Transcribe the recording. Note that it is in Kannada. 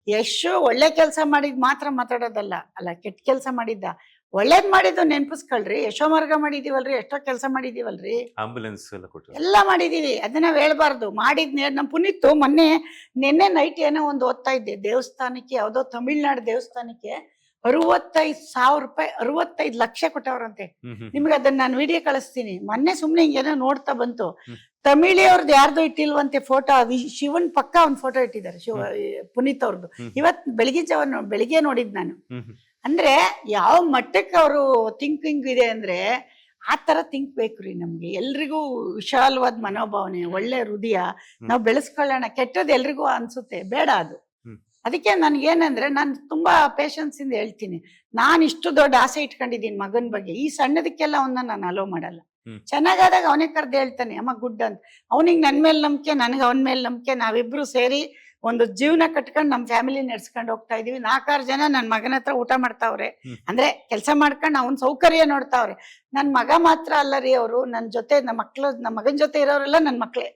ಎಷ್ಟು ಒಳ್ಳೆ ಕೆಲಸ ಮಾಡಿದ್ ಮಾತ್ರ ಮಾತಾಡೋದಲ್ಲ, ಅಲ್ಲ ಕೆಟ್ಟ ಕೆಲಸ ಮಾಡಿದ್ದ, ಒಳ್ಳೇದ್ ಮಾಡಿದ್ದು ನೆನ್ಪಿಸ್ಕೊಳ್ರಿ. ಯಶೋಮಾರ್ಗ ಮಾಡಿದೀವಲ್ರಿ, ಎಷ್ಟೋ ಕೆಲಸ ಮಾಡಿದೀವಲ್ರಿ, ಆಂಬುಲೆನ್ಸ್ ಎಲ್ಲ ಕೊಟ್ಟರು. ಎಲ್ಲ ಮಾಡಿದೀವಿ. ಅದನ್ನ ನಾವ್ ಹೇಳ್ಬಾರ್ದು. ಮಾಡಿದ್ನೇ ನಮ್ ಪುನೀತ್ ನಿನ್ನೆ ನೈಟ್ ಏನೋ ಒಂದು ಓದ್ತಾ ಇದ್ದೆ, ದೇವಸ್ಥಾನಕ್ಕೆ ಯಾವ್ದೋ ತಮಿಳ್ನಾಡು ದೇವಸ್ಥಾನಕ್ಕೆ 65,000 ರೂಪಾಯಿ 65 ಲಕ್ಷ ಕೊಟ್ಟವ್ರಂತೆ. ನಿಮ್ಗೆ ಅದನ್ನ ನಾನು ವಿಡಿಯೋ ಕಳಿಸ್ತೀನಿ. ಮೊನ್ನೆ ಸುಮ್ನೆ ಹಿಂಗೇನೋ ನೋಡ್ತಾ ಬಂತು. ತಮಿಳಿಯವ್ರದ್ದು ಯಾರ್ದು ಇಟ್ಟಿಲ್ವಂತೆ ಫೋಟೋ, ಶಿವನ್ ಪಕ್ಕ ಒಂದ್ ಫೋಟೋ ಇಟ್ಟಿದ್ದಾರೆ, ಪುನೀತ್ ಅವ್ರದ್ದು. ಇವತ್ ಬೆಳಿಗ್ಗೆ ನೋಡಿದ್ ನಾನು. ಅಂದ್ರೆ ಯಾವ ಮಟ್ಟಕ್ಕೆ ಅವರು ಥಿಂಕಿಂಗ್ ಇದೆ ಅಂದ್ರೆ ಆ ತರ ಥಿಂಕ್ ಬೇಕ್ರಿ ನಮ್ಗೆ. ಎಲ್ರಿಗೂ ವಿಶಾಲವಾದ ಮನೋಭಾವನೆ, ಒಳ್ಳೆ ಹೃದಯ ನಾವು ಬೆಳೆಸ್ಕೊಳ್ಳೋಣ. ಕೆಟ್ಟದ್ದು ಎಲ್ರಿಗೂ ಅನ್ಸುತ್ತೆ, ಬೇಡ ಅದು. ಅದಕ್ಕೆ ನನ್ಗೇನಂದ್ರೆ ನಾನು ತುಂಬಾ ಪೇಶನ್ಸ್ ಇಂದ ಹೇಳ್ತೀನಿ, ನಾನು ಇಷ್ಟು ದೊಡ್ಡ ಆಸೆ ಇಟ್ಕೊಂಡಿದ್ದೀನಿ ಮಗನ ಬಗ್ಗೆ. ಈ ಸಣ್ಣದಕ್ಕೆಲ್ಲ ಅವನ್ನ ನಾನು ಅಲೋ ಮಾಡಲ್ಲ. ಚೆನ್ನಾಗಾದಾಗ ಅವನೇ ಕರ್ದು ಹೇಳ್ತಾನೆ, ಅಮ್ಮ ಗುಡ್ ಅಂತ. ಅವನಿಗೆ ನನ್ ಮೇಲೆ ನಂಬಿಕೆ, ನನಗೆ ಅವನ ಮೇಲೆ ನಂಬಿಕೆ. ನಾವಿಬ್ರು ಸೇರಿ ಒಂದು ಜೀವನ ಕಟ್ಕೊಂಡು ನಮ್ ಫ್ಯಾಮಿಲಿ ನಡ್ಸ್ಕೊಂಡು ಹೋಗ್ತಾ ಇದೀವಿ. 4-6 ಜನ ನನ್ ಮಗನ ಹತ್ರ ಊಟ ಮಾಡ್ತಾವ್ರೆ, ಅಂದ್ರೆ ಕೆಲಸ ಮಾಡ್ಕೊಂಡು ಅವನ್ ಸೌಕರ್ಯ ನೋಡ್ತಾವ್ರೆ. ನನ್ ಮಗ ಮಾತ್ರ ಅಲ್ಲ ರೀ ಅವರು, ನನ್ ಜೊತೆ ನಮ್ಮ ಮಗನ ಜೊತೆ ಇರೋರೆಲ್ಲ ನನ್ ಮಕ್ಳೇ.